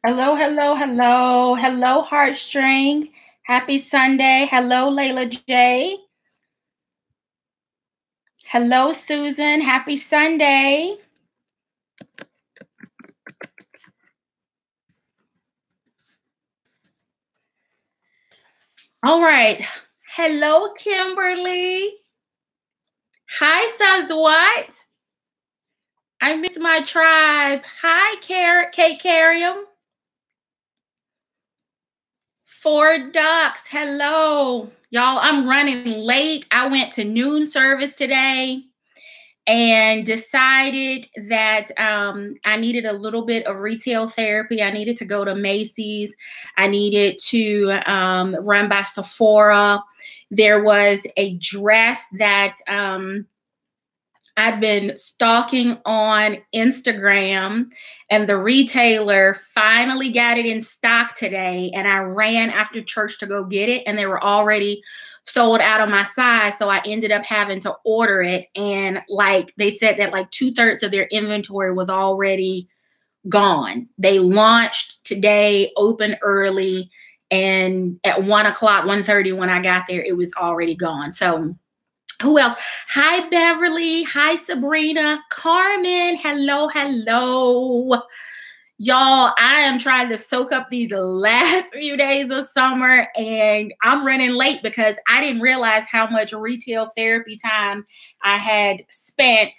Hello, hello, hello. Hello, Heartstring. Happy Sunday. Hello, Layla J. Hello, Susan. Happy Sunday. All right. Hello, Kimberly. Hi, Sazwat. I miss my tribe. Hi, Kate Carrium. 4 Ducks. Hello. Y'all, I'm running late. I went to noon service today and decided that I needed a little bit of retail therapy. I needed to go to Macy's. I needed to run by Sephora. There was a dress that I'd been stalking on Instagram, and the retailer finally got it in stock today. And I ran after church to go get it, and they were already sold out of my size. So I ended up having to order it. And like they said that like 2/3 of their inventory was already gone. They launched today, opened early, and at 1 o'clock, 1:30 when I got there, it was already gone. So who else? Hi, Beverly. Hi, Sabrina. Carmen. Hello, hello. Y'all, I am trying to soak up these last few days of summer, and I'm running late because I didn't realize how much retail therapy time I had spent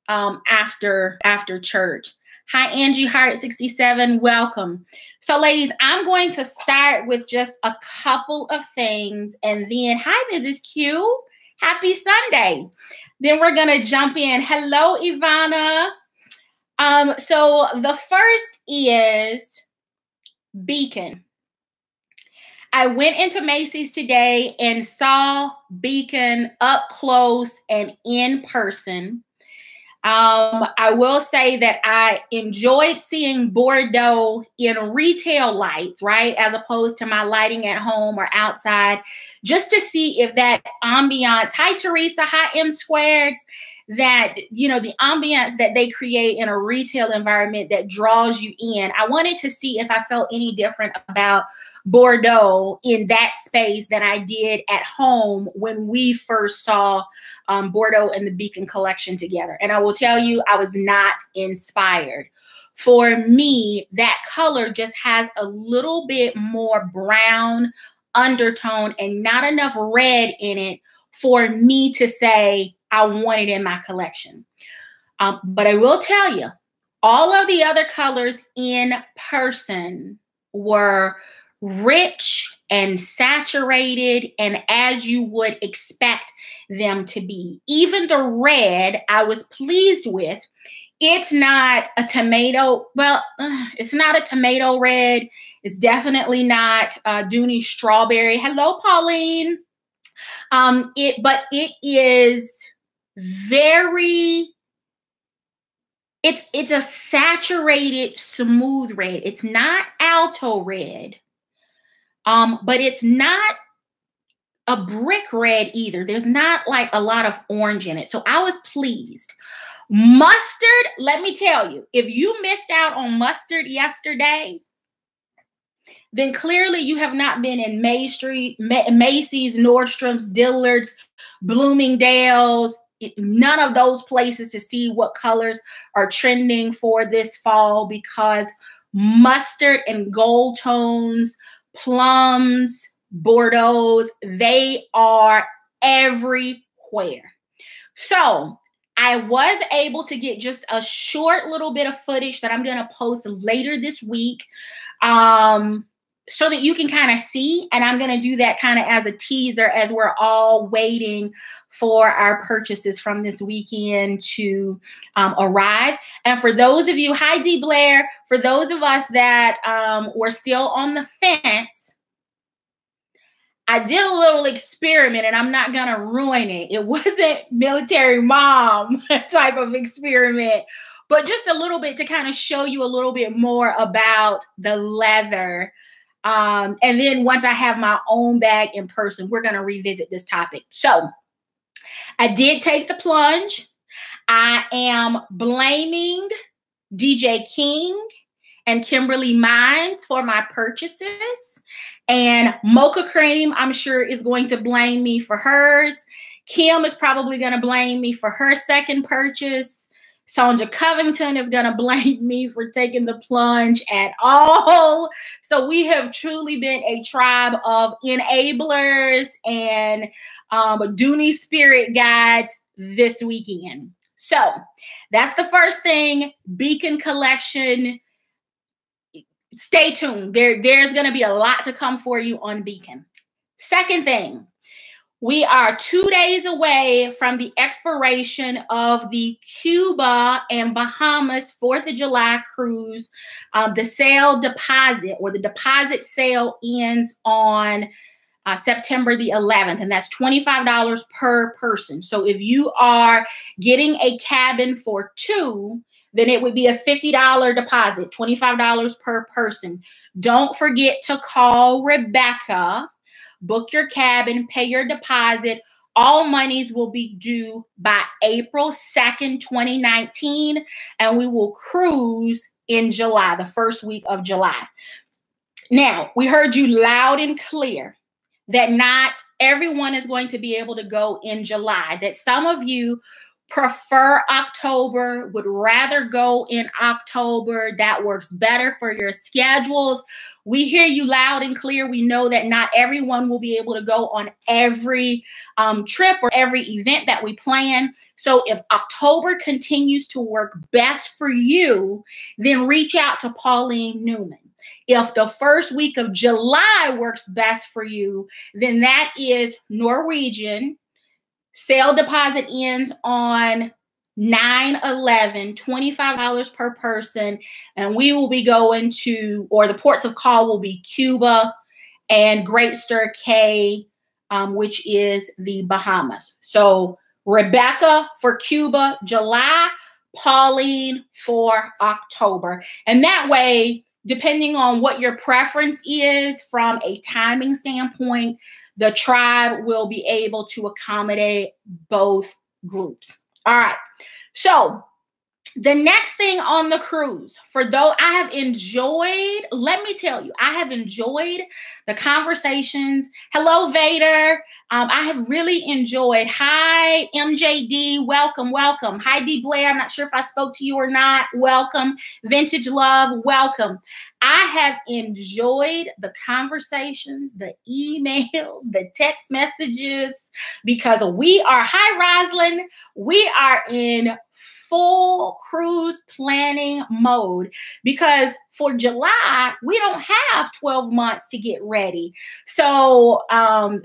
after church. Hi, Angie Hart 67. Welcome. So, ladies, I'm going to start with just a couple of things, and then, hi, Mrs. Q. Happy Sunday. Then we're going to jump in. Hello, Ivana. So the first is Beacon. I went into Macy's today and saw Beacon up close and in person. I will say that I enjoyed seeing Bordeaux in retail lights, right? As opposed to my lighting at home or outside, just to see if that ambiance, hi, Teresa, hi, M Squared, that, you know, the ambiance that they create in a retail environment that draws you in. I wanted to see if I felt any different about Bordeaux in that space than I did at home when we first saw Bordeaux and the Beacon collection together. And I will tell you, I was not inspired. For me, that color just has a little bit more brown undertone and not enough red in it for me to say I want it in my collection. But I will tell you, all of the other colors in person were rich and saturated and as you would expect them to be. Even the red I was pleased with. It's not a tomato. Well, it's not a tomato red. It's definitely not Dooney strawberry. Hello, Pauline. But it is very, it's a saturated, smooth red. It's not alto red. But it's not a brick red either. There's not like a lot of orange in it. So I was pleased. Mustard, let me tell you, if you missed out on mustard yesterday, then clearly you have not been in Macy's, Nordstrom's, Dillard's, Bloomingdale's, none of those places to see what colors are trending for this fall, because mustard and gold tones, plums, Bordeaux's, they are everywhere. So I was able to get just a short little bit of footage that I'm going to post later this week so that you can kind of see. And I'm going to do that kind of as a teaser as we're all waiting for our purchases from this weekend to arrive. And for those of you, hi, D. Blair, for those of us that were still on the fence, I did a little experiment, and I'm not going to ruin it. It wasn't military mom type of experiment, but just a little bit to kind of show you a little bit more about the leather. And then once I have my own bag in person, we're going to revisit this topic. So I did take the plunge. I am blaming DJ King and Kimberly Mines for my purchases. And Mocha Cream, I'm sure, is going to blame me for hers. Kim is probably going to blame me for her second purchase. Sonja Covington is going to blame me for taking the plunge at all. So we have truly been a tribe of enablers and Dooney spirit guides this weekend. So that's the first thing. Beacon collection. Stay tuned. There's going to be a lot to come for you on Beacon. Second thing, we are 2 days away from the expiration of the Cuba and Bahamas 4th of July cruise. The sale deposit, or the deposit sale, ends on September the 11th, and that's $25 per person. So if you are getting a cabin for 2, then it would be a $50 deposit, $25 per person. Don't forget to call Rebecca, book your cabin, pay your deposit. All monies will be due by April 2nd, 2019, and we will cruise in July, the first week of July. Now, we heard you loud and clear that not everyone is going to be able to go in July, that some of you prefer October, would rather go in October. That works better for your schedules. We hear you loud and clear. We know that not everyone will be able to go on every trip or every event that we plan. So if October continues to work best for you, then reach out to Pauline Newman. If the first week of July works best for you, then that is Norwegian. Sale deposit ends on 9/11, $25 per person. And we will be going to, or the ports of call will be Cuba and Great Stir Cay, which is the Bahamas. So Rebecca for Cuba, July, Pauline for October. And that way, depending on what your preference is from a timing standpoint, the tribe will be able to accommodate both groups. All right. So the next thing on the cruise, for though I have enjoyed, let me tell you, I have enjoyed the conversations. Hello, Vader. I have really enjoyed. Hi, MJD. Welcome, welcome. Hi, D. Blair. I'm not sure if I spoke to you or not. Welcome. Vintage Love. Welcome. I have enjoyed the conversations, the emails, the text messages, because we are, hi, Roslyn. We are in full cruise planning mode, because for July, we don't have 12 months to get ready. So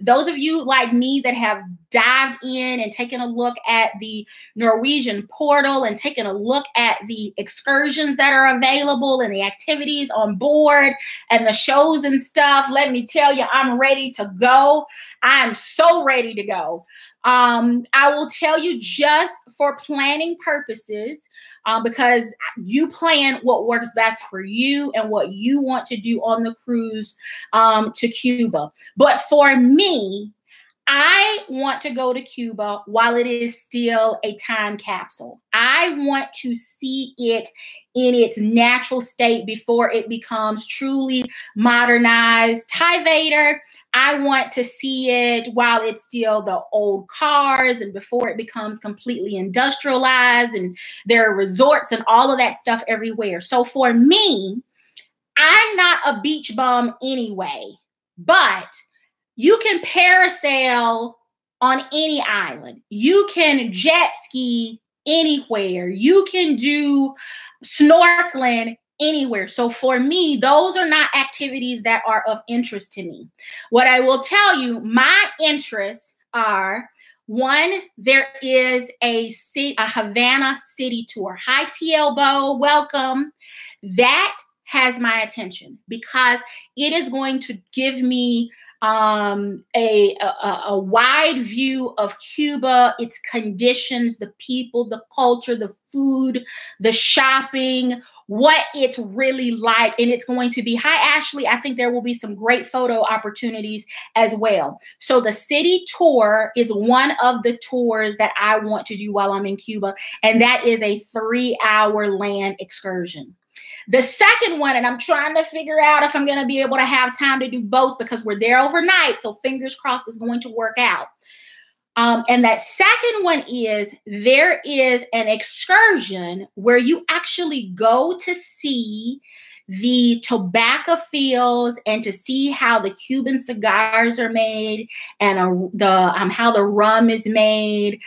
those of you like me that have dived in and taken a look at the Norwegian portal and taken a look at the excursions that are available and the activities on board and the shows and stuff, let me tell you, I'm ready to go. I am so ready to go. I will tell you, just for planning purposes, because you plan what works best for you and what you want to do on the cruise to Cuba. But for me, I want to go to Cuba while it is still a time capsule. I want to see it in its natural state before it becomes truly modernized. Hi, Vader. I want to see it while it's still the old cars and before it becomes completely industrialized and there are resorts and all of that stuff everywhere. So for me, I'm not a beach bum anyway, but you can parasail on any island. You can jet ski anywhere. You can do snorkeling anywhere. So for me, those are not activities that are of interest to me. What I will tell you, my interests are, one, there is a Havana city tour. Hi, T Elbow, welcome. That has my attention because it is going to give me a wide view of Cuba, its conditions, the people, the culture, the food, the shopping, what it's really like. And it's going to be, hi, Ashley. I think there will be some great photo opportunities as well. So the city tour is one of the tours that I want to do while I'm in Cuba. And that is a 3-hour land excursion. The second one, and I'm trying to figure out if I'm going to be able to have time to do both because we're there overnight. So fingers crossed it's going to work out. And that second one is there is an excursion where you actually go to see the tobacco fields and to see how the Cuban cigars are made and how the rum is made.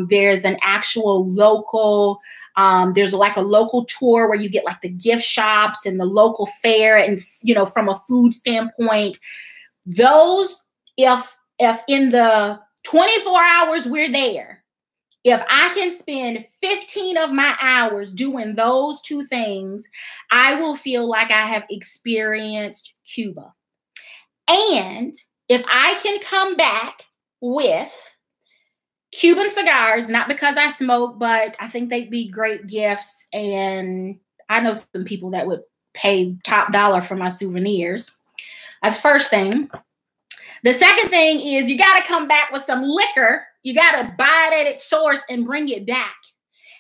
There's an actual local, there's like a local tour where you get like the gift shops and the local fair, and from a food standpoint, those if in the 24 hours we're there, if I can spend 15 of my hours doing those two things, I will feel like I have experienced Cuba. And if I can come back with Cuban cigars, not because I smoke, but I think they'd be great gifts. And I know some people that would pay top dollar for my souvenirs. That's the first thing. The second thing is you got to come back with some liquor. You got to buy it at its source and bring it back.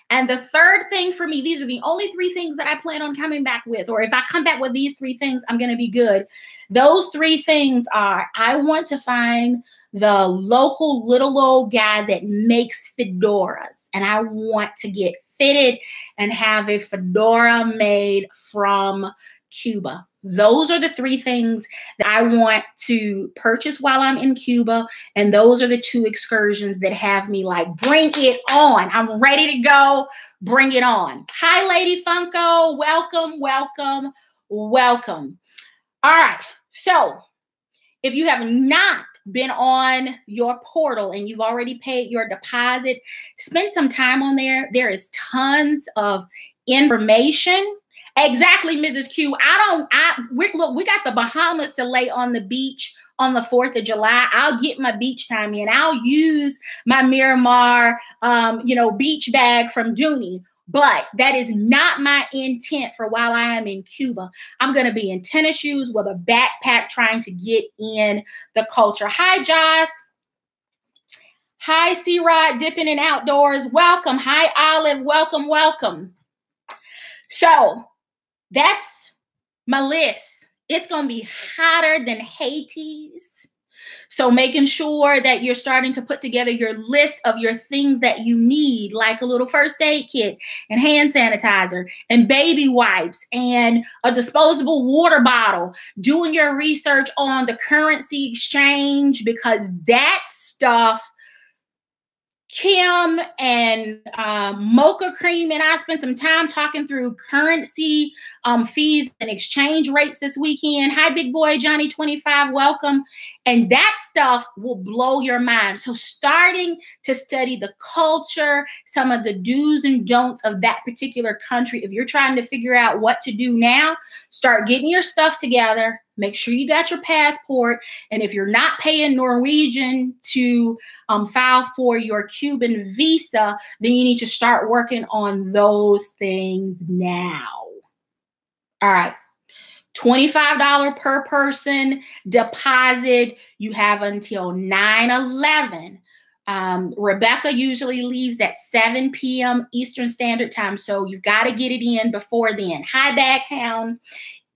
And the third thing for me, these are the only three things that I plan on coming back with, or if I come back with these three things, I'm going to be good. Those three things are, I want to find the local little old guy that makes fedoras, and I want to get fitted and have a fedora made from Cuba. Those are the three things that I want to purchase while I'm in Cuba. And those are the two excursions that have me like, bring it on. I'm ready to go. Bring it on. Hi, Lady Funko. Welcome, welcome, welcome. All right. So if you have not been on your portal and you've already paid your deposit, spend some time on there. There is tons of information. Exactly, Mrs. Q. Look, we got the Bahamas to lay on the beach on the 4th of July. I'll get my beach time in. I'll use my Miramar, beach bag from Dooney. But that is not my intent for while I am in Cuba. I'm going to be in tennis shoes with a backpack trying to get in the culture. Hi, Joss. Hi, C-Rod, dipping in outdoors. Welcome. Hi, Olive. Welcome, welcome. So that's my list. It's going to be hotter than Hades. So making sure that you're starting to put together your list of your things that you need, like a little first aid kit and hand sanitizer and baby wipes and a disposable water bottle, doing your research on the currency exchange, because that stuff, Kim and Mocha Cream and I spent some time talking through currency fees and exchange rates this weekend. Hi, big boy, Johnny 25, welcome. And that stuff will blow your mind. So starting to study the culture, some of the do's and don'ts of that particular country. If you're trying to figure out what to do now, start getting your stuff together. Make sure you got your passport. And if you're not paying Norwegian to file for your Cuban visa, then you need to start working on those things now. All right. $25 per person deposit. You have until 9/11. Rebecca usually leaves at 7 p.m. Eastern Standard Time. So you've got to get it in before then. Hi, Baghound.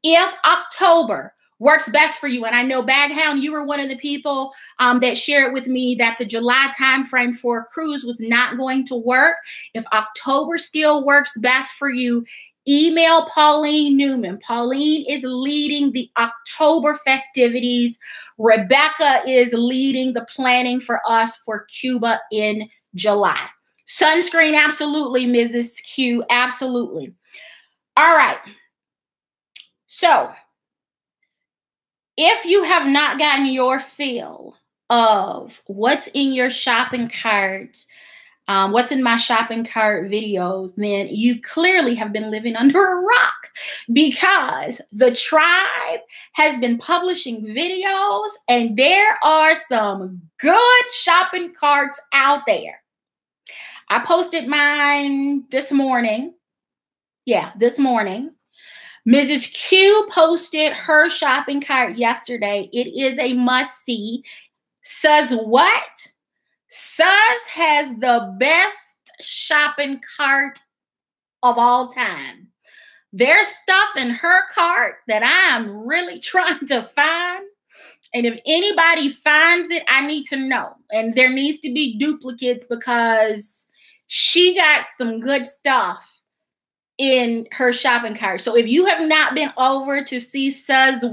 If October works best for you, and I know Baghound, you were one of the people that shared with me that the July timeframe for a cruise was not going to work. If October still works best for you, email Pauline Newman. Pauline is leading the October festivities. Rebecca is leading the planning for us for Cuba in July. Sunscreen, absolutely, Mrs. Q, absolutely. All right. So if you have not gotten your fill of what's in your shopping cart, what's in my shopping cart videos, then you clearly have been living under a rock, because the tribe has been publishing videos and there are some good shopping carts out there. I posted mine this morning. Yeah, this morning. Mrs. Q posted her shopping cart yesterday. It is a must-see. Says what? Sus has the best shopping cart of all time. There's stuff in her cart that I am really trying to find. And if anybody finds it, I need to know. And there needs to be duplicates because she got some good stuff in her shopping cart. So if you have not been over to see Suz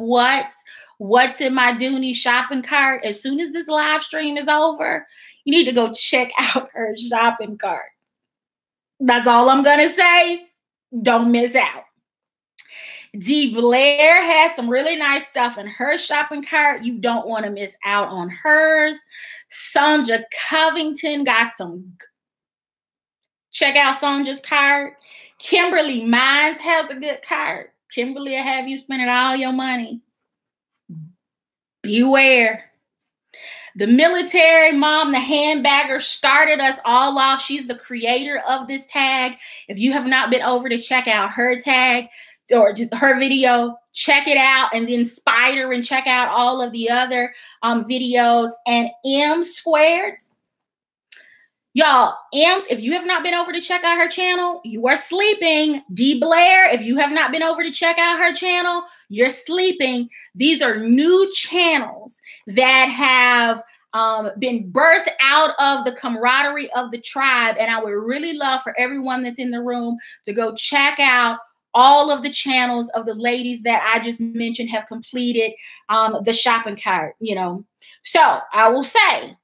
what's in my Dooney shopping cart, as soon as this live stream is over, you need to go check out her shopping cart. That's all I'm going to say. Don't miss out. D. Blair has some really nice stuff in her shopping cart. You don't want to miss out on hers. Sonja Covington got some. Check out Sonja's cart. Kimberly Mines has a good cart. Kimberly will have you spending all your money. Beware. The military mom, the handbagger, started us all off. She's the creator of this tag. If you have not been over to check out her tag, or just her video, check it out, and then spider and check out all of the other videos. And M Squared, y'all, M's, if you have not been over to check out her channel, you are sleeping. D. Blair, if you have not been over to check out her channel, you're sleeping. These are new channels that have been birthed out of the camaraderie of the tribe. And I would really love for everyone that's in the room to go check out all of the channels of the ladies that I just mentioned have completed the shopping cart, you know. So I will say,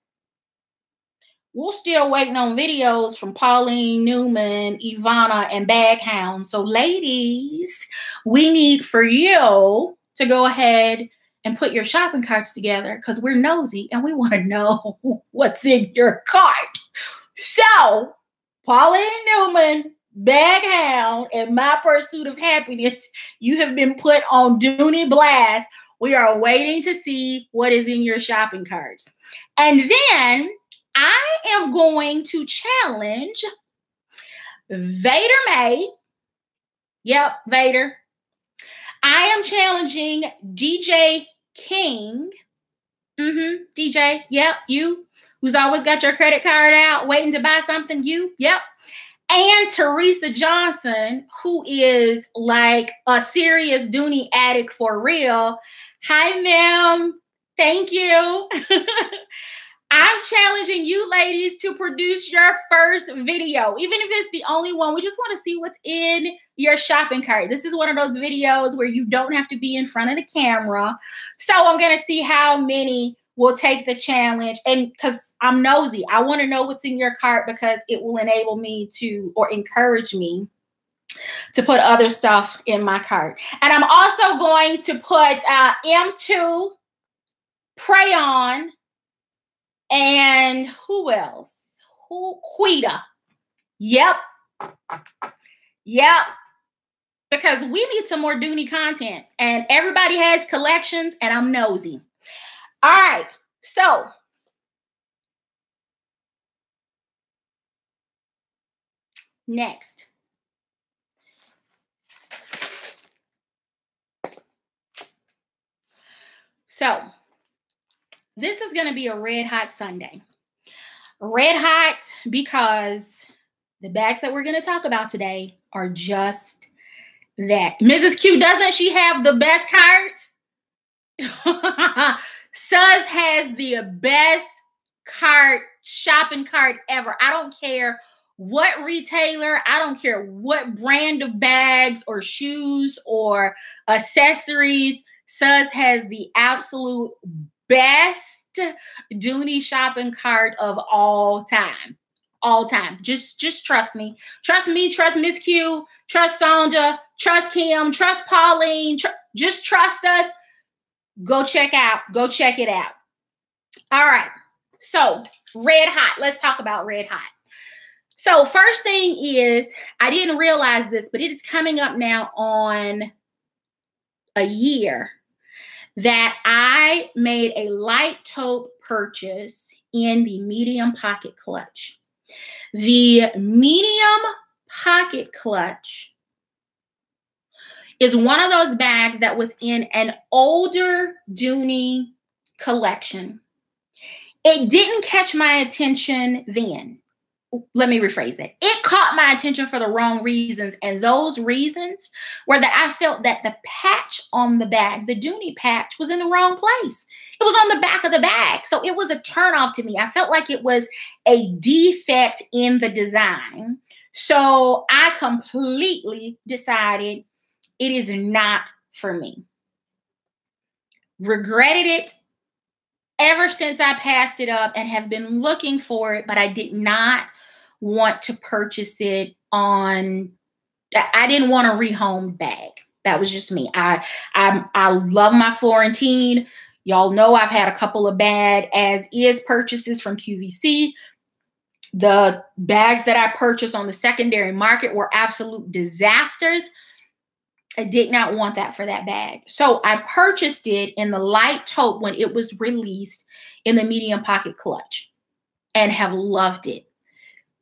we're still waiting on videos from Pauline Newman, Ivana, and Baghound. So ladies, we need for you to go ahead and put your shopping carts together because we're nosy and we want to know what's in your cart. So Pauline Newman, Baghound, and My Pursuit of Happiness, you have been put on Dooney Blast. We are waiting to see what is in your shopping carts. And then I am going to challenge Vader May. Yep, Vader. I am challenging DJ King. DJ, yep, you, who's always got your credit card out waiting to buy something, you, yep. And Teresa Johnson, who is like a serious Dooney addict for real. Hi, ma'am. Thank you. I'm challenging you ladies to produce your first video, even if it's the only one. We just want to see what's in your shopping cart. This is one of those videos where you don't have to be in front of the camera. So I'm going to see how many will take the challenge. And because I'm nosy, I want to know what's in your cart because it will enable me to, or encourage me to put other stuff in my cart. And I'm also going to put M2, Pray On, and who else? Quita. Yep. Because we need some more Dooney content. And everybody has collections, and I'm nosy. All right. So next. So this is going to be a red hot Sunday. Red hot because the bags that we're going to talk about today are just that. Mrs. Q, doesn't she have the best cart? Suz has the best cart, shopping cart ever. I don't care what retailer, I don't care what brand of bags or shoes or accessories. Suz has the absolute best Dooney shopping cart of all time. All time. Just trust me. Trust me, trust Miss Q, trust Sonja, trust Kim, trust Pauline. Just trust us. Go check it out. All right. So red hot. Let's talk about red hot. So first thing is, I didn't realize this, but it is coming up now on a year that I made a light taupe purchase in the medium pocket clutch. The medium pocket clutch is one of those bags that was in an older Dooney collection. It didn't catch my attention then. let me rephrase that. It caught my attention for the wrong reasons. And those reasons were that I felt that the patch on the bag, the Dooney patch, was in the wrong place. It was on the back of the bag. So it was a turnoff to me. I felt like it was a defect in the design. So I completely decided it is not for me. Regretted it ever since I passed it up and have been looking for it, but I did not want to purchase it on, I didn't want a rehomed bag. That was just me. I love my Florentine. Y'all know I've had a couple of bad as is purchases from QVC. The bags that I purchased on the secondary market were absolute disasters. I did not want that for that bag. So I purchased it in the light taupe when it was released in the medium pocket clutch and have loved it.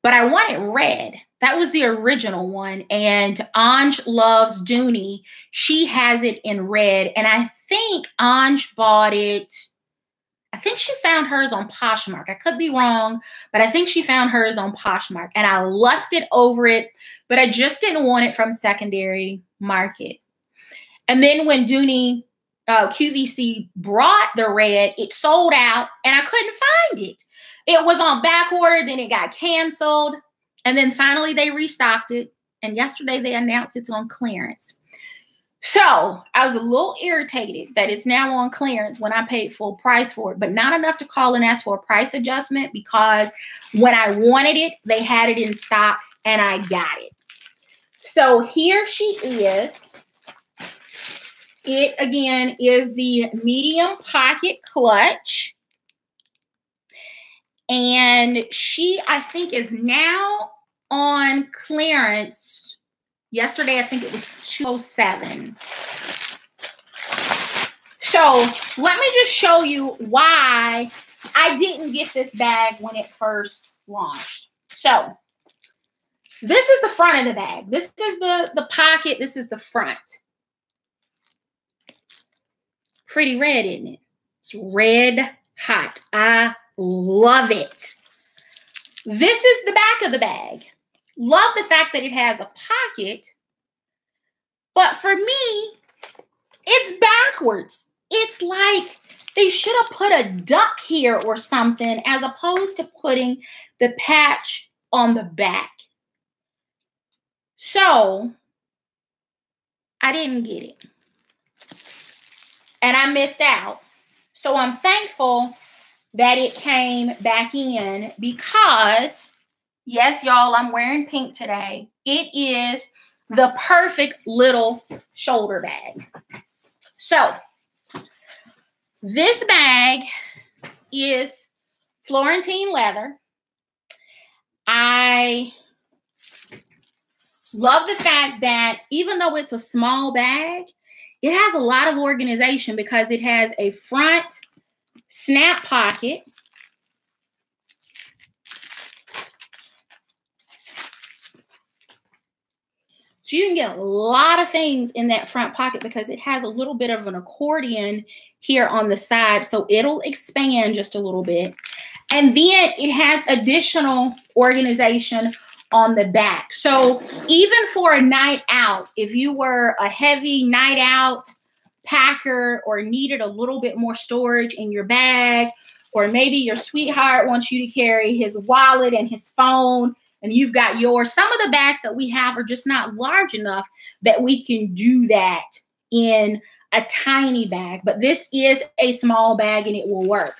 But I want it red. That was the original one. And Anj loves Dooney. She has it in red. And I think Anj bought it. I think she found hers on Poshmark. I could be wrong, but I think she found hers on Poshmark. And I lusted over it, but I just didn't want it from secondary market. And then when Dooney QVC brought the red, it sold out and I couldn't find it. It was on back order, then it got canceled, and then finally they restocked it. And yesterday they announced it's on clearance. So I was a little irritated that it's now on clearance when I paid full price for it, but not enough to call and ask for a price adjustment because when I wanted it, they had it in stock and I got it. So here she is. It, again, is the medium pocket clutch. And she, I think, is now on clearance. Yesterday, I think it was $207. So let me just show you why I didn't get this bag when it first launched. So this is the front of the bag. This is the pocket. This is the front. Pretty red, isn't it? It's red hot. I love it. This is the back of the bag. Love the fact that it has a pocket. But for me, it's backwards. It's like they should have put a duck here or something as opposed to putting the patch on the back. So I didn't get it. And I missed out. So I'm thankful that it came back in because, yes, y'all, I'm wearing pink today. It is the perfect little shoulder bag. So this bag is Florentine leather. I love the fact that even though it's a small bag, it has a lot of organization because it has a front snap pocket. So you can get a lot of things in that front pocket because it has a little bit of an accordion here on the side. So it'll expand just a little bit. And then it has additional organization on the back. So even for a night out, if you were a heavy night out packer or needed a little bit more storage in your bag, or maybe your sweetheart wants you to carry his wallet and his phone and you've got yours. Some of the bags that we have are just not large enough that we can do that in a tiny bag, but this is a small bag and it will work.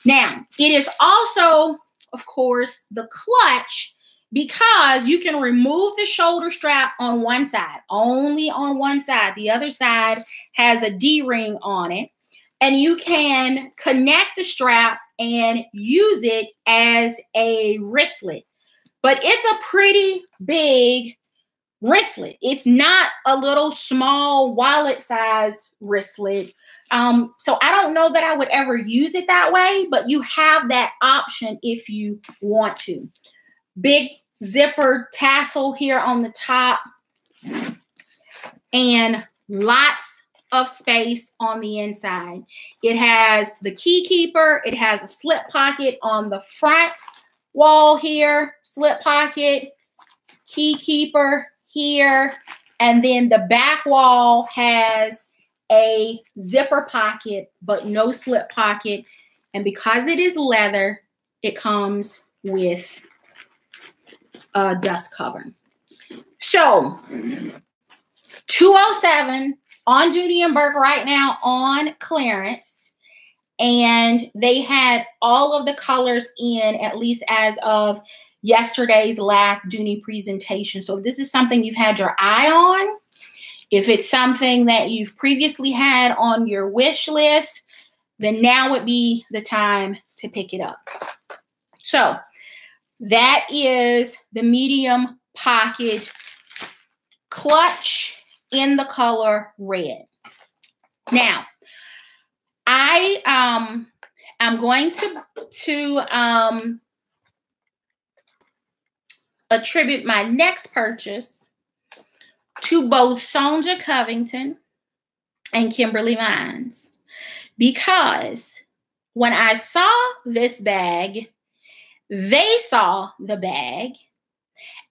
Now, it is also, of course, the clutch because you can remove the shoulder strap on one side, only on one side. The other side has a D-ring on it, and you can connect the strap and use it as a wristlet. But it's a pretty big wristlet. It's not a little small wallet size wristlet. So I don't know that I would ever use it that way, but you have that option if you want to. Big zipper tassel here on the top and lots of space on the inside. It has the key keeper. It has a slip pocket on the front wall here, slip pocket, key keeper here, and then the back wall has a zipper pocket, but no slip pocket. And because it is leather, it comes with a dust cover. So $207 on Dooney and Bourke right now on clearance. And they had all of the colors in, at least as of yesterday's last Dooney presentation. So if this is something you've had your eye on, if it's something that you've previously had on your wish list, then now would be the time to pick it up. So that is the medium pocket clutch in the color red. Now, I'm going to attribute my next purchase to both Sonja Covington and Kimberly Mines, because when I saw this bag, they saw the bag,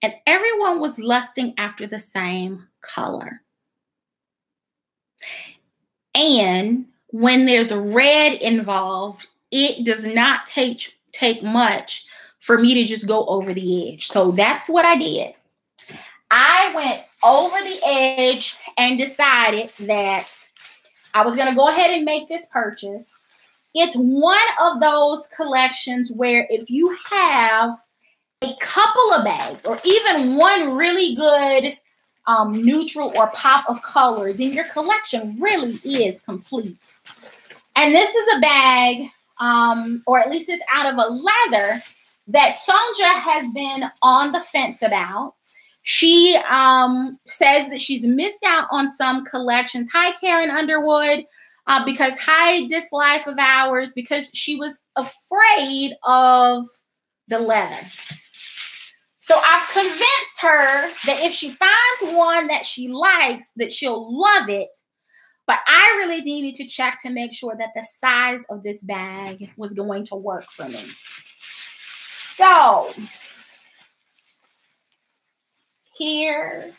and everyone was lusting after the same color. And when there's red involved, it does not take much for me to just go over the edge. So that's what I did. I went over the edge and decided that I was going to go ahead and make this purchase. It's one of those collections where if you have a couple of bags or even one really good neutral or pop of color, then your collection really is complete. And this is a bag, or at least it's out of a leather that Sonja has been on the fence about. She says that she's missed out on some collections. Hi, Karen Underwood, because hi, this life of ours, because she was afraid of the leather. So I've convinced her that if she finds one that she likes, that she'll love it. But I really needed to check to make sure that the size of this bag was going to work for me. So here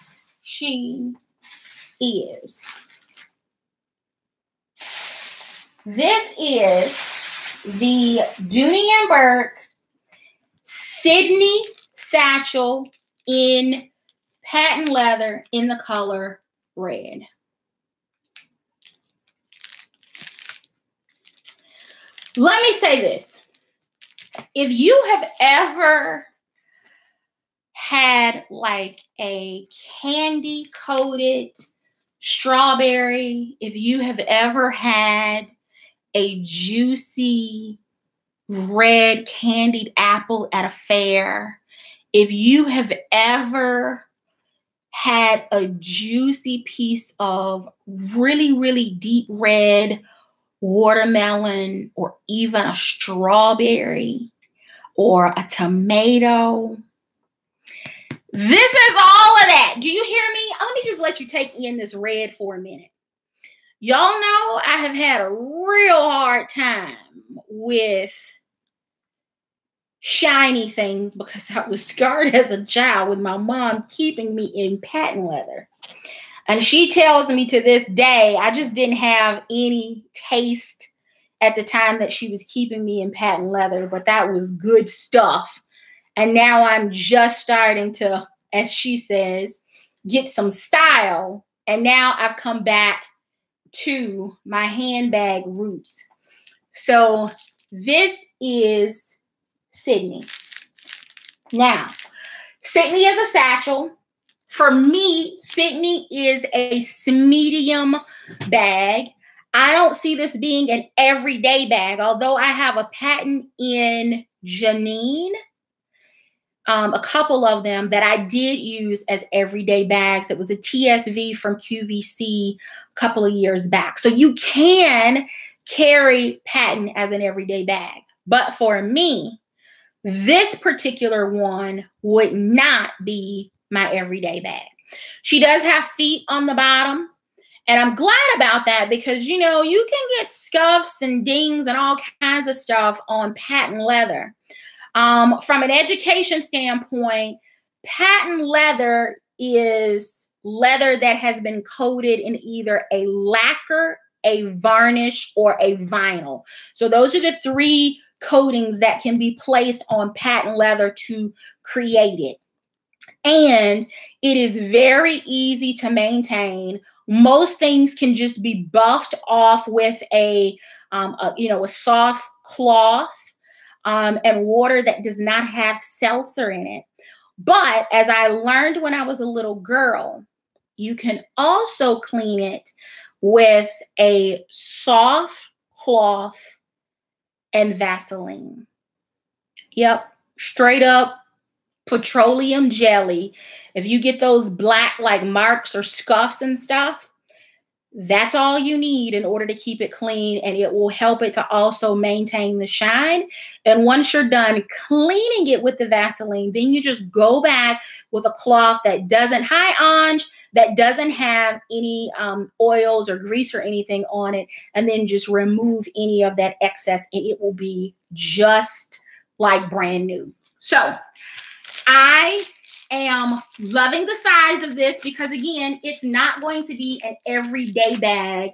she is. This is the Dooney and Bourke Sydney Satchel in patent leather in the color red. Let me say this. If you have ever had like a candy coated strawberry, if you have ever had a juicy red candied apple at a fair, if you have ever had a juicy piece of really, really deep red watermelon, or even a strawberry or a tomato, this is all of that. Do you hear me? Let me just let you take in this red for a minute. Y'all know I have had a real hard time with shiny things because I was scarred as a child with my mom keeping me in patent leather. And she tells me to this day, I just didn't have any taste at the time that she was keeping me in patent leather, but that was good stuff. And now I'm just starting to, as she says, get some style. And now I've come back to my handbag roots. So this is Sydney. Now, Sydney is a satchel. For me, Sydney is a medium bag. I don't see this being an everyday bag, although I have a patent in Janine, a couple of them that I did use as everyday bags. It was a TSV from QVC a couple of years back. So you can carry patent as an everyday bag. But for me, this particular one would not be my everyday bag. She does have feet on the bottom, and I'm glad about that because, you know, you can get scuffs and dings and all kinds of stuff on patent leather. From an education standpoint, patent leather is leather that has been coated in either a lacquer, a varnish, or a vinyl. So those are the three coatings that can be placed on patent leather to create it. And it is very easy to maintain. Most things can just be buffed off with a soft cloth and water that does not have seltzer in it. But as I learned when I was a little girl, you can also clean it with a soft cloth and Vaseline. Yep, straight up petroleum jelly. If you get those black like marks or scuffs and stuff, that's all you need in order to keep it clean, and it will help it to also maintain the shine. And once you're done cleaning it with the Vaseline, then you just go back with a cloth that doesn't, that doesn't have any oils or grease or anything on it, and then just remove any of that excess, and it will be just like brand new. So I am loving the size of this because, again, it's not going to be an everyday bag.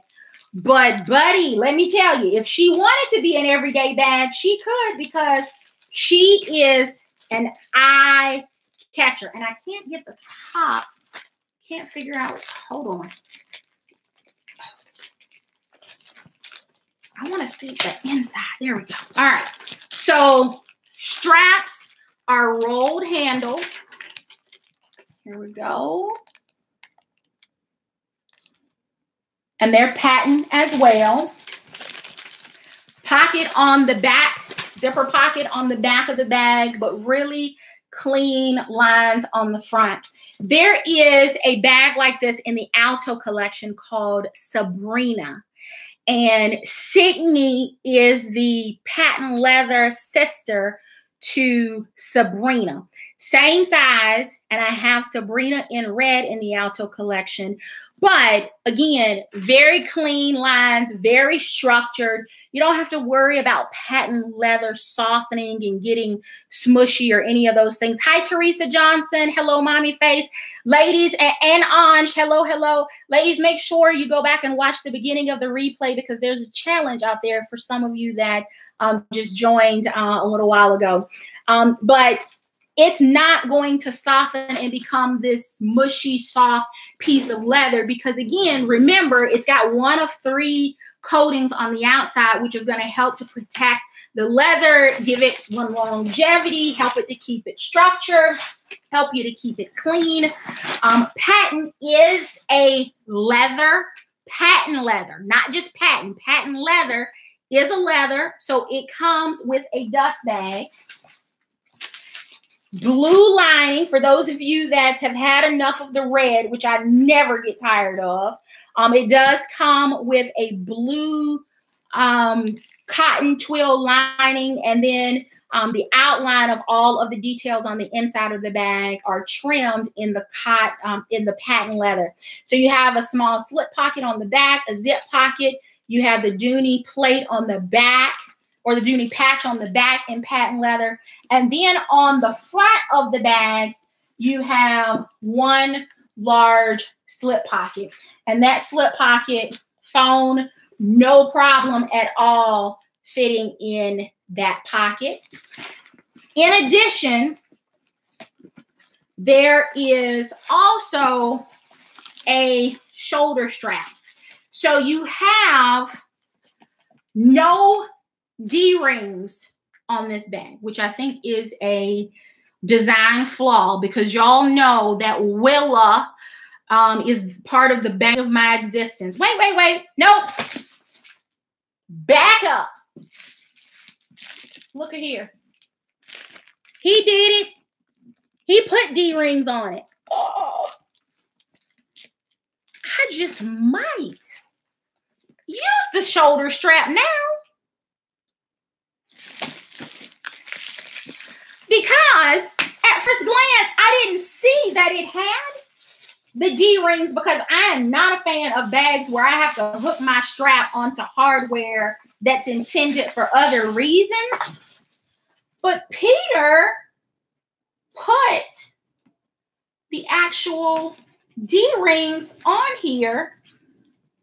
But, buddy, let me tell you, if she wanted to be an everyday bag, she could, because she is an eye catcher. And I can't get the top. Can't figure out. Hold on. I want to see the inside. There we go. All right. So straps are rolled handle. Here we go. And they're patent as well. Pocket on the back, zipper pocket on the back of the bag, but really clean lines on the front. There is a bag like this in the Alto collection called Smyrna. And Sydney is the patent leather sister to Smyrna. Same size, and I have Smyrna in red in the Alto collection. But again, very clean lines, very structured. You don't have to worry about patent leather softening and getting smushy or any of those things. Hi, Teresa Johnson. Hello, Mommy Face. Ladies, and Anj, hello, hello. Ladies, make sure you go back and watch the beginning of the replay, because there's a challenge out there for some of you that just joined a little while ago. But it's not going to soften and become this mushy, soft piece of leather, because, again, remember, it's got one of three coatings on the outside, which is going to help to protect the leather, give it longevity, help it to keep it structured, help you to keep it clean. Patent is a leather, patent leather, not just patent. Patent leather is a leather, so it comes with a dust bag. Blue lining, for those of you that have had enough of the red, which I never get tired of. It does come with a blue cotton twill lining, and then the outline of all of the details on the inside of the bag are trimmed in the patent leather. So you have a small slip pocket on the back, a zip pocket. You have the Dooney plate on the back, or the Dooney patch on the back in patent leather. And then on the front of the bag, you have one large slip pocket. And that slip pocket, phone, no problem at all fitting in that pocket. In addition, there is also a shoulder strap. So you have no D-rings on this bag, which I think is a design flaw, because y'all know that Willa is part of the bane of my existence. Wait. Nope. Back up. Look at here. He did it. He put D-rings on it. Oh, I just might use the shoulder strap now. Because at first glance, I didn't see that it had the D-rings, because I am not a fan of bags where I have to hook my strap onto hardware that's intended for other reasons. But Peter put the actual D-rings on here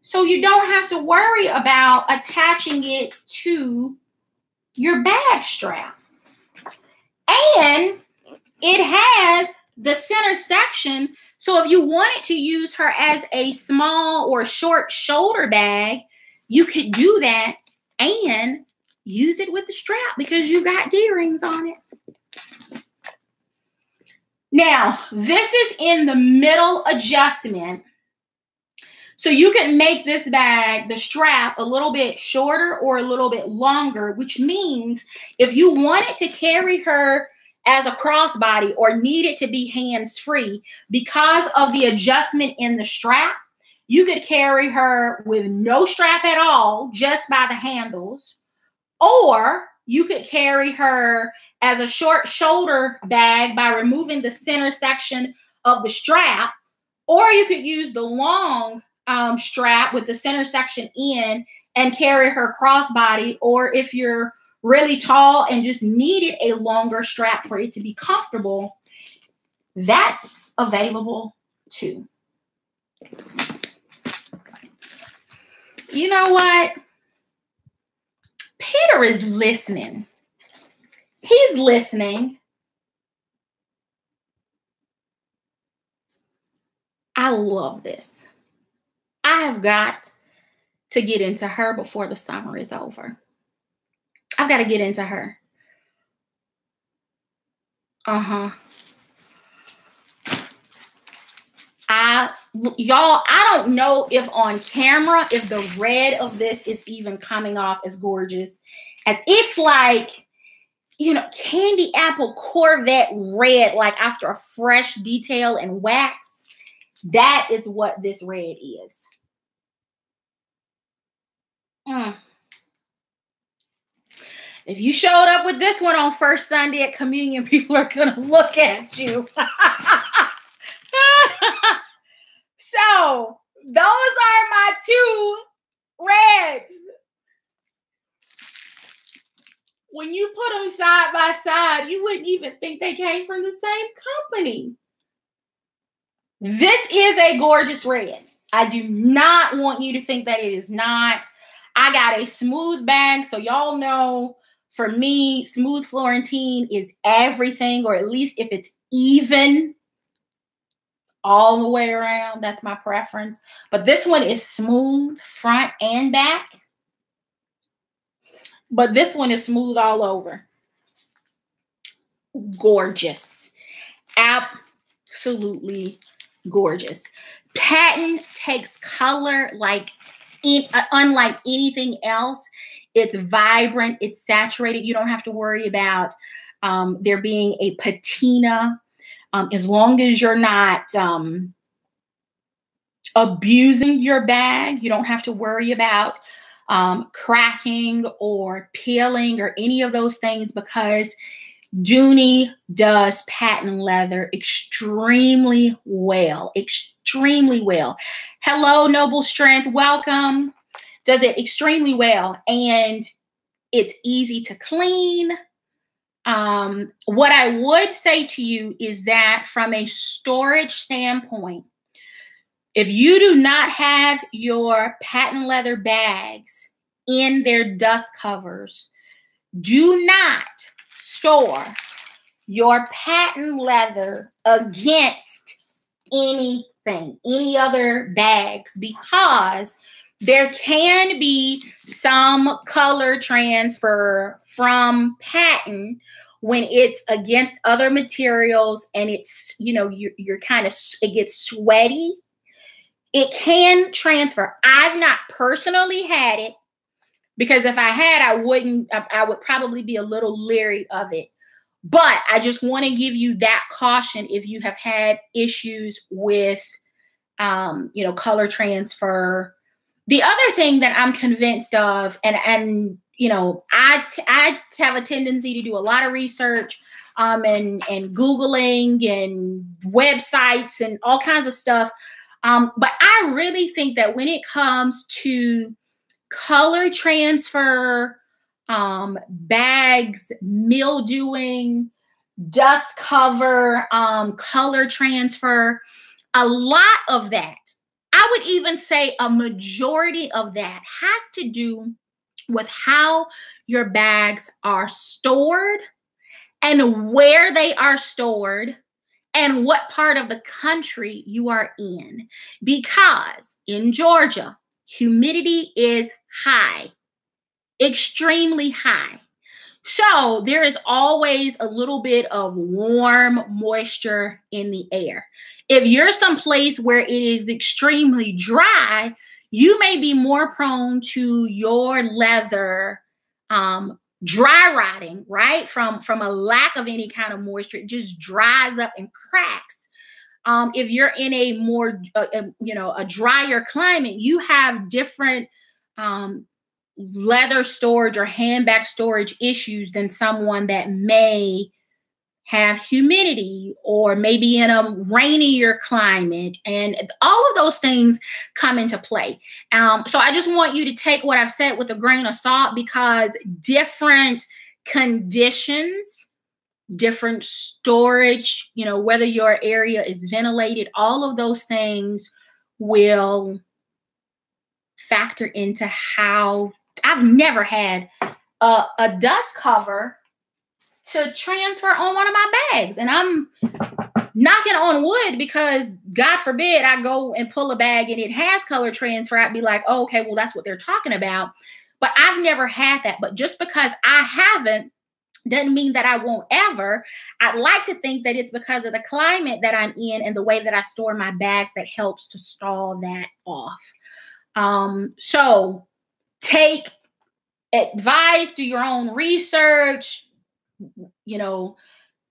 so you don't have to worry about attaching it to your bag strap. And it has the center section, so if you wanted to use her as a small or short shoulder bag, you could do that and use it with the strap because you got D-rings on it. Now, this is in the middle adjustment. So you can make this bag, the strap, a little bit shorter or a little bit longer, which means if you wanted to carry her as a crossbody or need it to be hands-free, because of the adjustment in the strap, you could carry her with no strap at all, just by the handles, or you could carry her as a short shoulder bag by removing the center section of the strap, or you could use the long strap with the center section in and carry her crossbody, or if you're really tall and just needed a longer strap for it to be comfortable, that's available too. You know what? Peter is listening. He's listening. I love this. I have got to get into her before the summer is over. I've got to get into her. Y'all, I don't know if on camera, if the red of this is even coming off as gorgeous as it's like, you know, candy apple Corvette red, like after a fresh detail and wax. That is what this red is. If you showed up with this one on first Sunday at communion, people are going to look at you. So those are my two reds. When you put them side by side, you wouldn't even think they came from the same company. This is a gorgeous red. I do not want you to think that it is not. I got a smooth bag, so y'all know, for me, smooth Florentine is everything, or at least if it's even all the way around, that's my preference. But this one is smooth front and back. But this one is smooth all over. Gorgeous. Absolutely gorgeous. Patent takes color like unlike anything else. It's vibrant. It's saturated. You don't have to worry about there being a patina. As long as you're not abusing your bag, you don't have to worry about cracking or peeling or any of those things, because Dooney does patent leather extremely well. Extremely well. Hello, Noble Strength. Welcome. Does it extremely well. And it's easy to clean. What I would say to you is that from a storage standpoint, if you do not have your patent leather bags in their dust covers, do not store your patent leather against anything, any other bags, because there can be some color transfer from patent when it's against other materials and it's, you know, you're kind of, it gets sweaty. It can transfer. I've not personally had it, because if I had, I would probably be a little leery of it. But I just want to give you that caution if you have had issues with, you know, color transfer. The other thing that I'm convinced of, and you know, I have a tendency to do a lot of research and Googling and websites and all kinds of stuff. But I really think that when it comes to color transfer bags mildewing, dust cover, color transfer, a lot of that. I would even say a majority of that has to do with how your bags are stored and where they are stored and what part of the country you are in. Because in Georgia, humidity is high, extremely high. So there is always a little bit of warm moisture in the air. If you're someplace where it is extremely dry, you may be more prone to your leather dry rotting, right? From a lack of any kind of moisture. It just dries up and cracks. If you're in a more, a drier climate, you have different leather storage or handbag storage issues than someone that may have humidity or maybe in a rainier climate, and all of those things come into play. So I just want you to take what I've said with a grain of salt, because different conditions, different storage, whether your area is ventilated, all of those things will factor into how. I've never had a dust cover to transfer on one of my bags. And I'm knocking on wood, because God forbid I go and pull a bag and it has color transfer. I'd be like, oh, okay, well, that's what they're talking about. But I've never had that. But just because I haven't doesn't mean that I won't ever. I'd like to think that it's because of the climate that I'm in and the way that I store my bags that helps to stall that off. So take advice, do your own research,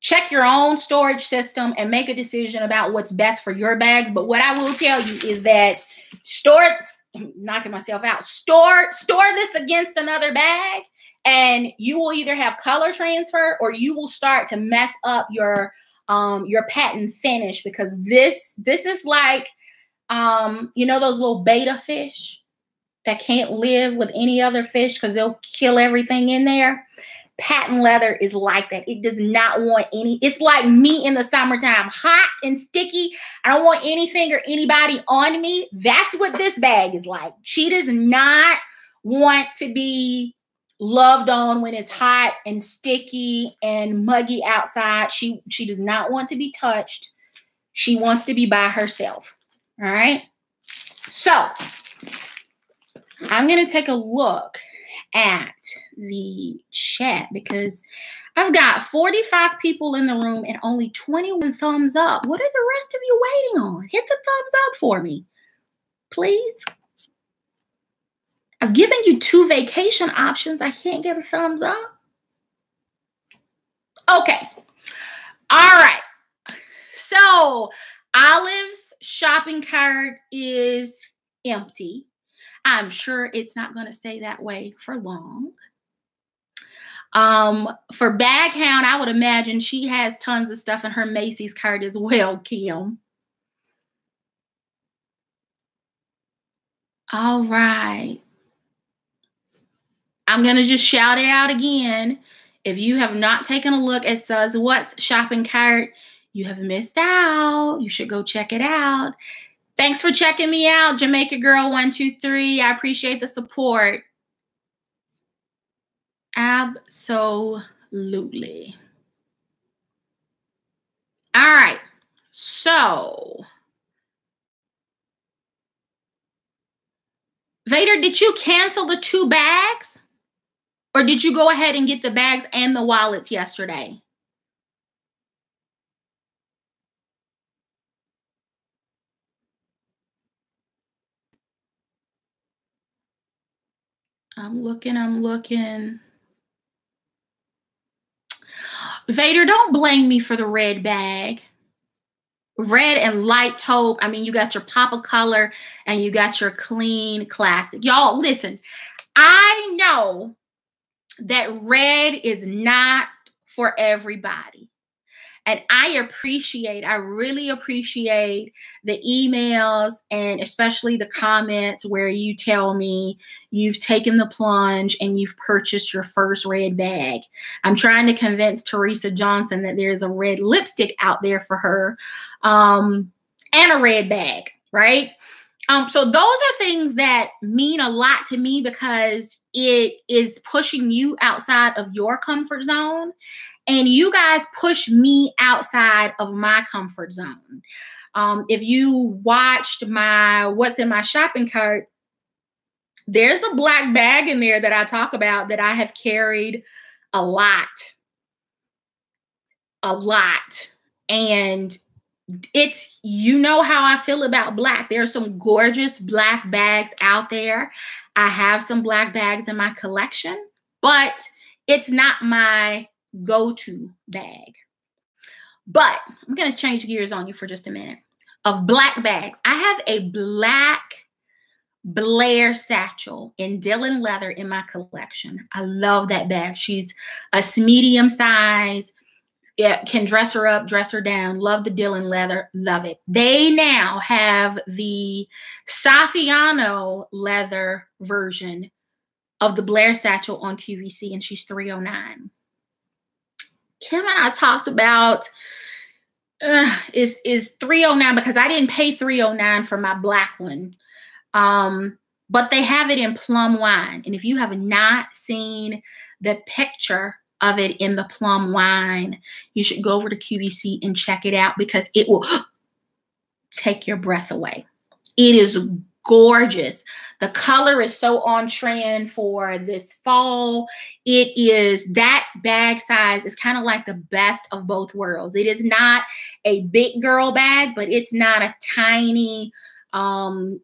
check your own storage system and make a decision about what's best for your bags. But what I will tell you is that store this against another bag, and you will either have color transfer or you will start to mess up your patent finish, because this is like, those little betta fish that can't live with any other fish because they'll kill everything in there. Patent leather is like that. It does not want it's like me in the summertime, hot and sticky. I don't want anything or anybody on me. That's what this bag is like. She does not want to be loved on when it's hot and sticky and muggy outside. She does not want to be touched. She wants to be by herself. All right. So I'm going to take a look at the chat, because I've got 45 people in the room and only 21 thumbs up. What are the rest of you waiting on? Hit the thumbs up for me, please. I've given you 2 vacation options. I can't get a thumbs up. Okay. All right. So Olive's shopping cart is empty. I'm sure it's not going to stay that way for long. For Bag Hound, I would imagine she has tons of stuff in her Macy's cart as well, Kim. All right. I'm going to just shout it out again. If you have not taken a look at Says What's shopping cart, you have missed out. You should go check it out. Thanks for checking me out, Jamaica Girl 123. I appreciate the support. Absolutely. All right. So, Vader, did you cancel the 2 bags? Or did you go ahead and get the bags and the wallets yesterday? I'm looking. Vader, don't blame me for the red bag. Red and light taupe. I mean, you got your pop of color and you got your clean classic. Y'all, listen, I know that red is not for everybody. And I really appreciate the emails and especially the comments where you tell me you've taken the plunge and you've purchased your first red bag. I'm trying to convince Teresa Johnson that there's a red lipstick out there for her, and a red bag, right? So those are things that mean a lot to me because it is pushing you outside of your comfort zone. And you guys push me outside of my comfort zone. If you watched what's in my shopping cart, there's a black bag in there that I talk about that I have carried a lot. And it's, you know how I feel about black. There are some gorgeous black bags out there. I have some black bags in my collection, but it's not my go-to bag. But I'm going to change gears on you for just a minute. Of black bags, I have a black Blair Satchel in Dylan leather in my collection. I love that bag. She's a medium size. It can dress her up, dress her down. Love the Dylan leather. Love it. They now have the Saffiano leather version of the Blair Satchel on QVC, and she's $309. Kim and I talked about is $309 because I didn't pay $309 for my black one. But they have it in plum wine. And if you have not seen the picture of it in the plum wine, you should go over to QVC and check it out because it will take your breath away. It is gorgeous. The color is so on trend for this fall. It is, that bag size is kind of like the best of both worlds. It is not a big girl bag, but it's not a tiny, Janine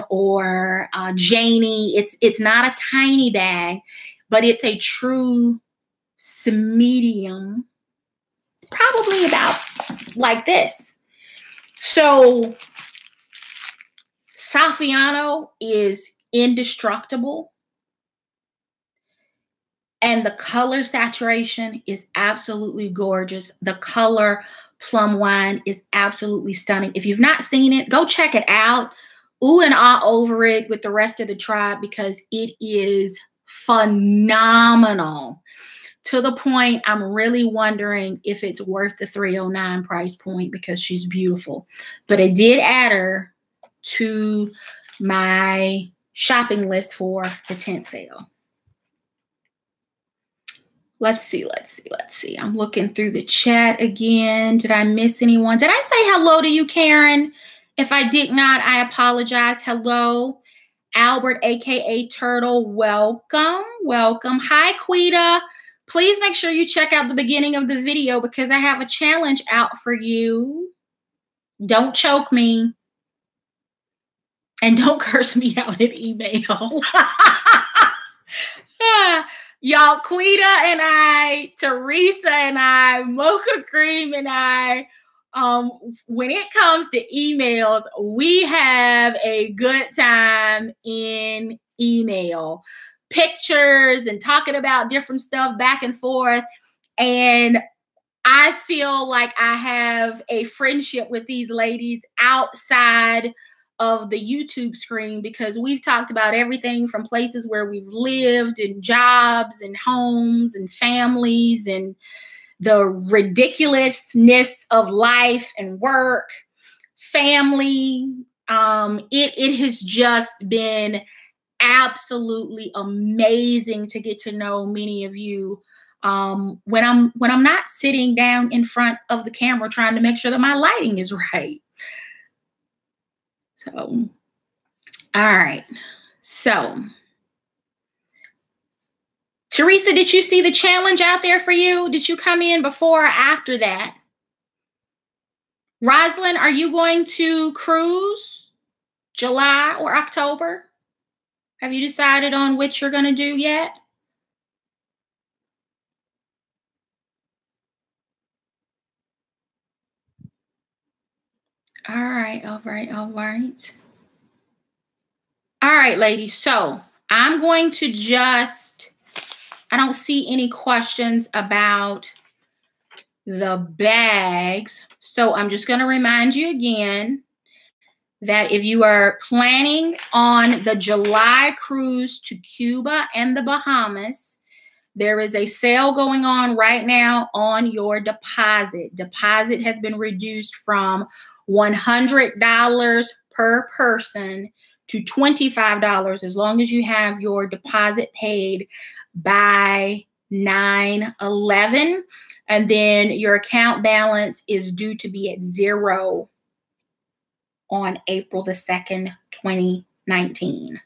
or Janie. It's not a tiny bag, but it's a true medium. It's probably about like this. So Saffiano is indestructible. And the color saturation is absolutely gorgeous. The color plum wine is absolutely stunning. If you've not seen it, go check it out. Ooh and ah over it with the rest of the tribe because it is phenomenal. To the point, I'm really wondering if it's worth the $309 price point because she's beautiful. But I did add her to my shopping list for the tent sale. Let's see. I'm looking through the chat again. Did I miss anyone? Did I say hello to you, Karen? If I did not, I apologize. Hello, Albert, aka Turtle. Welcome. Hi, Quita. Please make sure you check out the beginning of the video because I have a challenge out for you. Don't choke me. And don't curse me out in email. Y'all, Quita and I, Teresa and I, Mocha Cream and I, when it comes to emails, we have a good time in email. Pictures and talking about different stuff back and forth. And I feel like I have a friendship with these ladies outside of the YouTube screen because we've talked about everything from places where we've lived and jobs and homes and families and the ridiculousness of life and work, family. It has just been absolutely amazing to get to know many of you when I'm not sitting down in front of the camera trying to make sure that my lighting is right. So, all right. So, Teresa, did you see the challenge out there for you? Did you come in before or after that? Rosalind, are you going to cruise July or October? Have you decided on which you're going to do yet? All right. All right, ladies. So I'm going to I don't see any questions about the bags. So I'm just going to remind you again that if you are planning on the July cruise to Cuba and the Bahamas, there is a sale going on right now on your deposit. Deposit has been reduced from $100 per person to $25 as long as you have your deposit paid by 9/11. And then your account balance is due to be at 0 on April the 2nd, 2019.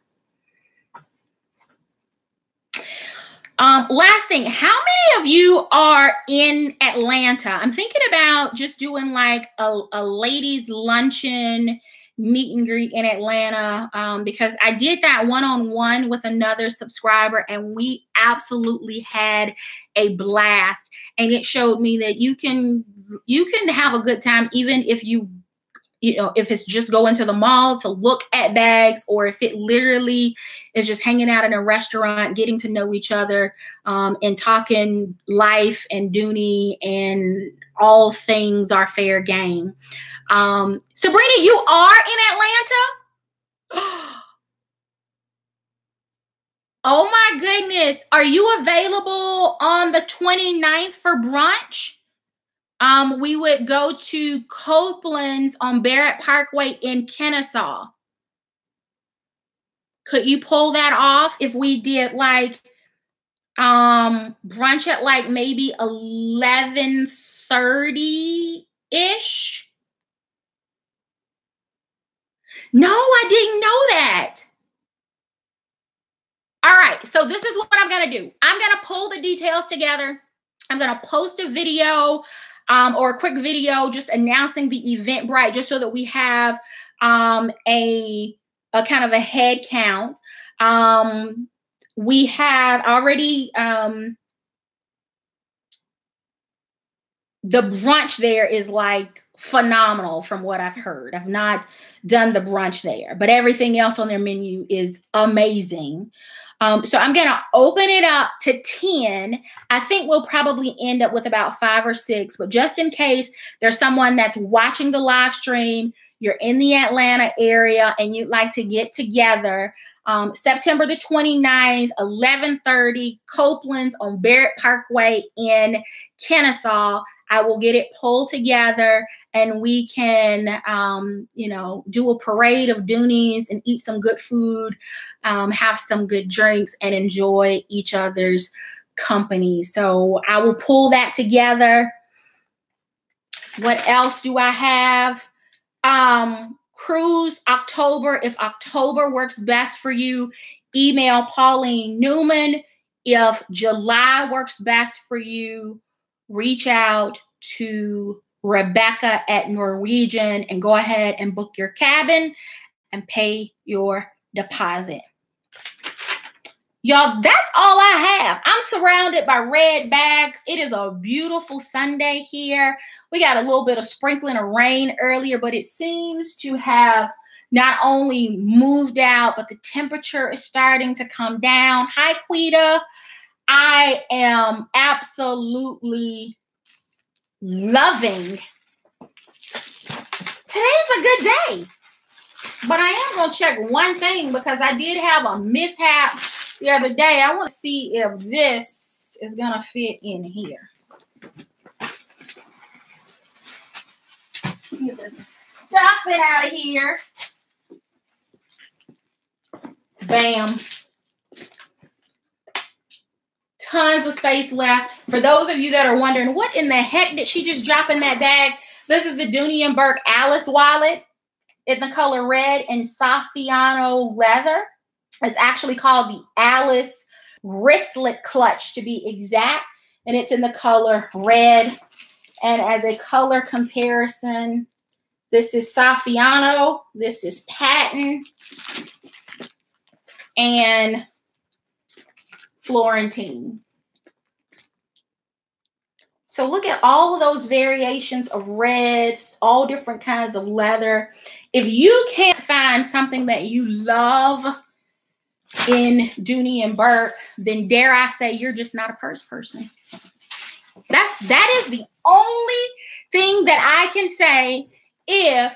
Last thing, how many of you are in Atlanta? I'm thinking about just doing like a ladies luncheon meet and greet in Atlanta because I did that one-on-one with another subscriber and we absolutely had a blast. And it showed me that you can have a good time even if if it's just going to the mall to look at bags, or if it literally is just hanging out in a restaurant, getting to know each other, and talking life and Dooney and all things are fair game. Sabrina, you are in Atlanta? Oh my goodness. Are you available on the 29th for brunch? We would go to Copeland's on Barrett Parkway in Kennesaw. Could you pull that off if we did like brunch at like maybe 11:30-ish? No, I didn't know that. All right, so this is what I'm going to do. I'm going to pull the details together. I'm going to post a video or a quick video just announcing the Eventbrite just so that we have a kind of a head count. We have already the brunch there is like phenomenal from what I've heard. I've not done the brunch there, but everything else on their menu is amazing. So I'm going to open it up to 10. I think we'll probably end up with about 5 or 6, but just in case there's someone that's watching the live stream, you're in the Atlanta area and you'd like to get together, September the 29th, 11:30, Copeland's on Barrett Parkway in Kennesaw. I will get it pulled together and we can, do a parade of Doonies and eat some good food, have some good drinks and enjoy each other's company. So I will pull that together. What else do I have? Cruise October. If October works best for you, email Pauline Newman. If July works best for you, reach out to Rebecca at Norwegian and go ahead and book your cabin and pay your deposit. Y'all, that's all I have. I'm surrounded by red bags. It is a beautiful Sunday here. We got a little bit of sprinkling of rain earlier, but it seems to have not only moved out, but the temperature is starting to come down. Hi, Quita. I am absolutely loving. Today's a good day, but I am going to check one thing because I did have a mishap the other day. I want to see if this is going to fit in here. Get the stuffing out of here. Bam. Tons of space left. For those of you that are wondering, what in the heck did she just drop in that bag? This is the Dooney and Bourke Alice wallet in the color red and Saffiano leather. It's actually called the Alice wristlet clutch to be exact. And it's in the color red. And as a color comparison, this is Saffiano, this is Patent, and Florentine. So look at all of those variations of reds, all different kinds of leather. If you can't find something that you love in Dooney and Bourke, then dare I say you're just not a purse person. That is the only thing that I can say, if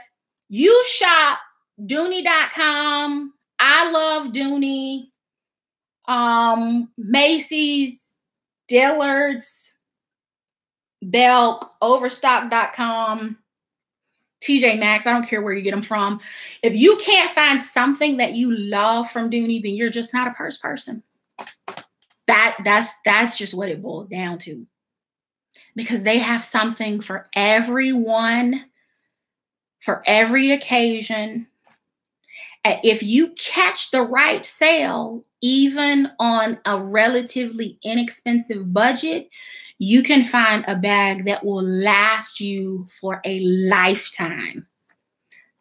you shop Dooney.com, I love Dooney, Macy's, Dillard's, Belk, Overstock.com, TJ Maxx, I don't care where you get them from. If you can't find something that you love from Dooney, then you're just not a purse person. That's just what it boils down to. Because they have something for everyone, for every occasion. And if you catch the right sale, even on a relatively inexpensive budget, you can find a bag that will last you for a lifetime.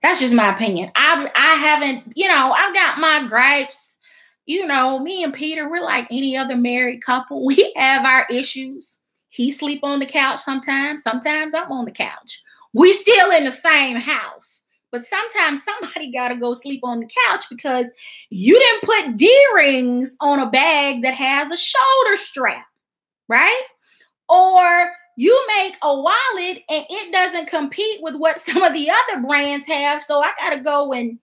That's just my opinion. I haven't, I've got my gripes. Me and Peter, we're like any other married couple. We have our issues. He sleep on the couch sometimes. Sometimes I'm on the couch. We still in the same house. But sometimes somebody got to go sleep on the couch because you didn't put D-rings on a bag that has a shoulder strap, right? Or you make a wallet and it doesn't compete with what some of the other brands have. So I got to go and,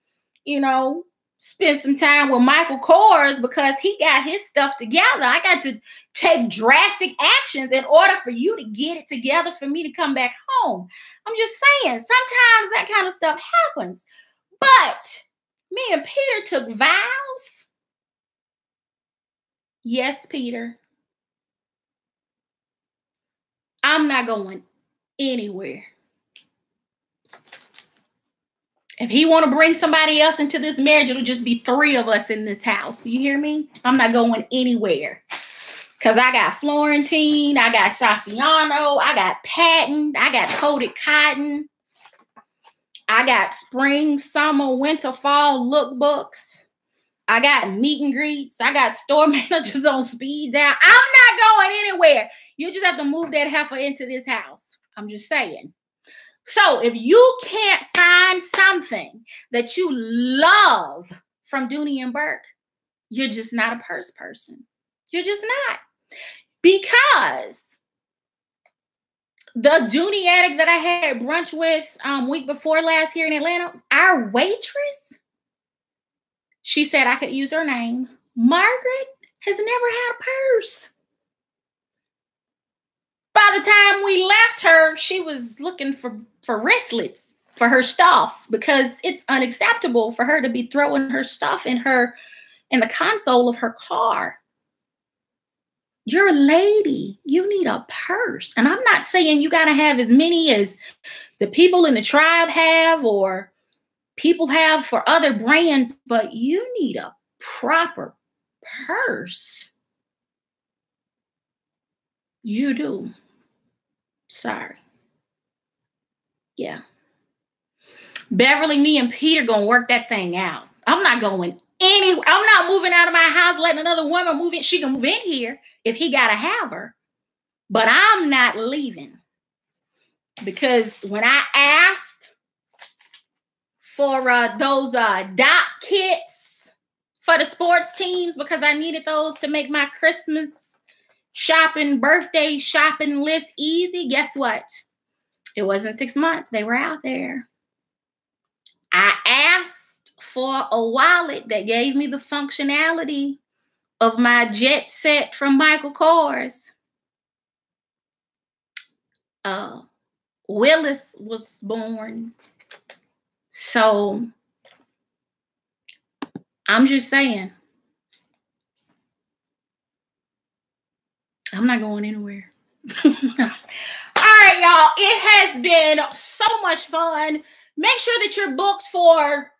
spend some time with Michael Kors because he got his stuff together. I got to take drastic actions in order for you to get it together for me to come back home. I'm just saying, sometimes that kind of stuff happens. But me and Peter took vows. Yes, Peter. I'm not going anywhere. If he want to bring somebody else into this marriage, it'll just be 3 of us in this house. You hear me? I'm not going anywhere. Because I got Florentine, I got Saffiano, I got Patent, I got Coated Cotton, I got spring, summer, winter, fall lookbooks. I got meet and greets. I got store managers on speed dial. I'm not going anywhere. You just have to move that heifer into this house. I'm just saying. So if you can't find something that you love from Dooney and Bourke, you're just not a purse person. You're just not. Because the Dooney addict that I had brunch with week before last here in Atlanta, our waitress, she said I could use her name. Margaret has never had a purse. By the time we left her, she was looking for wristlets for her stuff because it's unacceptable for her to be throwing her stuff in the console of her car. You're a lady. You need a purse. And I'm not saying you got to have as many as the people in the tribe have or people have for other brands, but you need a proper purse. You do. Sorry. Yeah. Beverly, me and Peter gonna work that thing out. I'm not going anywhere. I'm not moving out of my house, letting another woman move in. She can move in here if he gotta have her. But I'm not leaving. Because when I asked for those doc kits for the sports teams, because I needed those to make my Christmas shopping, birthday shopping list easy, guess what? It wasn't 6 months. They were out there. I asked for a wallet that gave me the functionality of my jet set from Michael Kors. Willis was born. So I'm just saying, I'm not going anywhere. All right, y'all. It has been so much fun. Make sure that you're booked for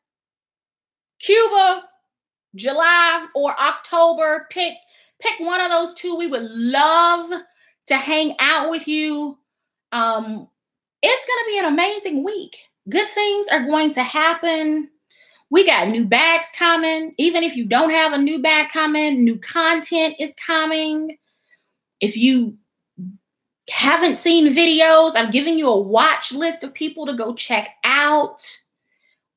Cuba, July or October. Pick one of those 2. We would love to hang out with you. It's going to be an amazing week. Good things are going to happen. We got new bags coming. Even if you don't have a new bag coming, new content is coming. If you haven't seen videos, I'm giving you a watch list of people to go check out.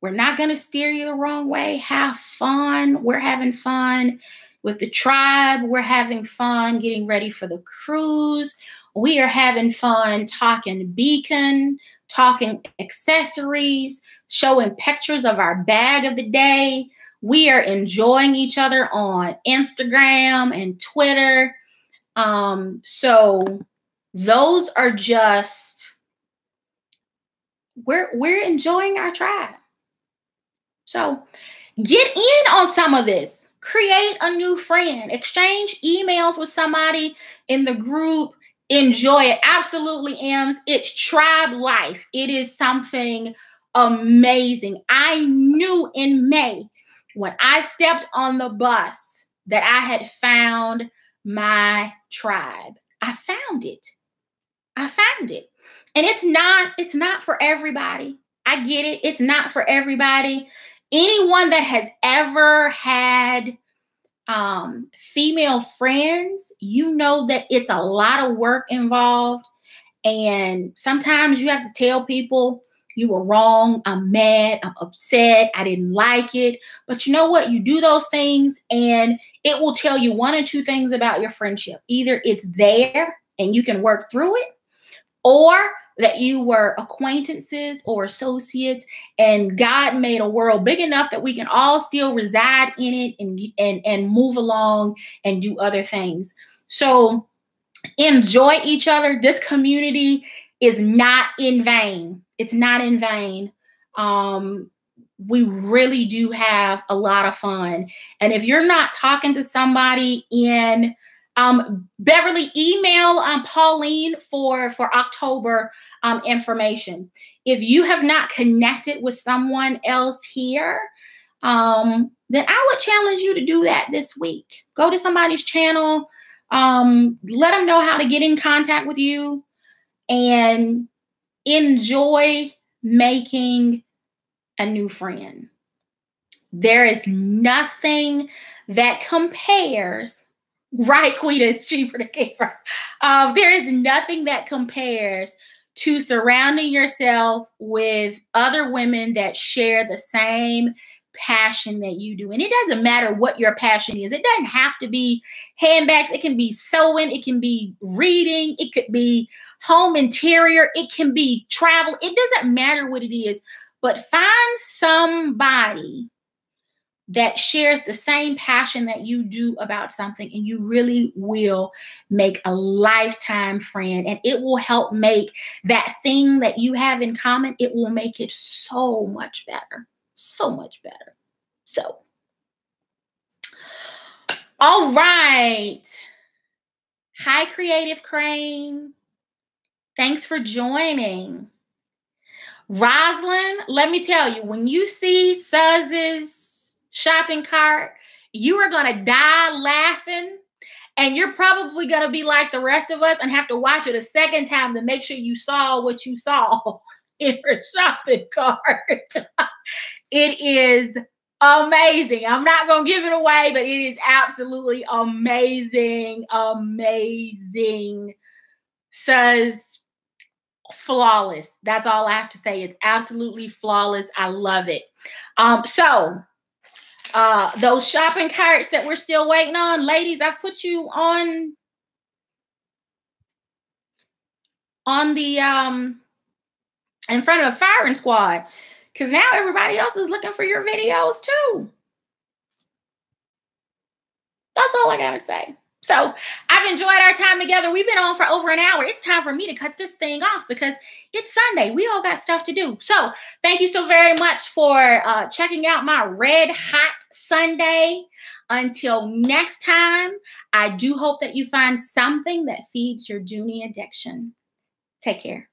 We're not going to steer you the wrong way. Have fun. We're having fun with the tribe. We're having fun getting ready for the cruise. We are having fun talking beacon, talking accessories, showing pictures of our bag of the day. We are enjoying each other on Instagram and Twitter. So those are just, we're enjoying our tribe. So get in on some of this. Create a new friend. Exchange emails with somebody in the group. Enjoy it. Absolutely, Ems. It's tribe life. It is something amazing. I knew in May when I stepped on the bus that I had found my tribe. I found it. I found it. And it's not for everybody. I get it. It's not for everybody. Anyone that has ever had female friends, you know that it's a lot of work involved. And sometimes you have to tell people you were wrong. I'm mad. I'm upset. I didn't like it. But you know what? You do those things and it will tell you one or two things about your friendship. Either it's there and you can work through it, or that you were acquaintances or associates and God made a world big enough that we can all still reside in it and move along and do other things. So enjoy each other. This community is not in vain. It's not in vain. We really do have a lot of fun. And if you're not talking to somebody in Beverly, email Pauline for October information. If you have not connected with someone else here, then I would challenge you to do that this week. Go to somebody's channel, let them know how to get in contact with you, and enjoy making a new friend. There is nothing that compares. Right, Quita, it's cheaper to keep her. There is nothing that compares to surrounding yourself with other women that share the same passion that you do. And it doesn't matter what your passion is. It doesn't have to be handbags. It can be sewing. It can be reading. It could be home interior. It can be travel. It doesn't matter what it is, but find somebody that shares the same passion that you do about something, and you really will make a lifetime friend. And it will help make that thing that you have in common, it will make it so much better. So much better. So, all right. Hi, Creative Crane. Thanks for joining. Rosalind, let me tell you, when you see Suzz's shopping cart, you are going to die laughing, and you're probably going to be like the rest of us and have to watch it a second time to make sure you saw what you saw in her shopping cart. It is amazing. I'm not going to give it away, but it is absolutely amazing. Amazing. Says flawless. That's all I have to say. It's absolutely flawless. I love it. Those shopping carts that we're still waiting on, ladies, I've put you on the in front of the firing squad, because now everybody else is looking for your videos too. That's all I gotta say. So I've enjoyed our time together. We've been on for over an hour. It's time for me to cut this thing off because it's Sunday. We all got stuff to do. So thank you so very much for checking out my Red Hot Sunday. Until next time, I do hope that you find something that feeds your Dooney addiction. Take care.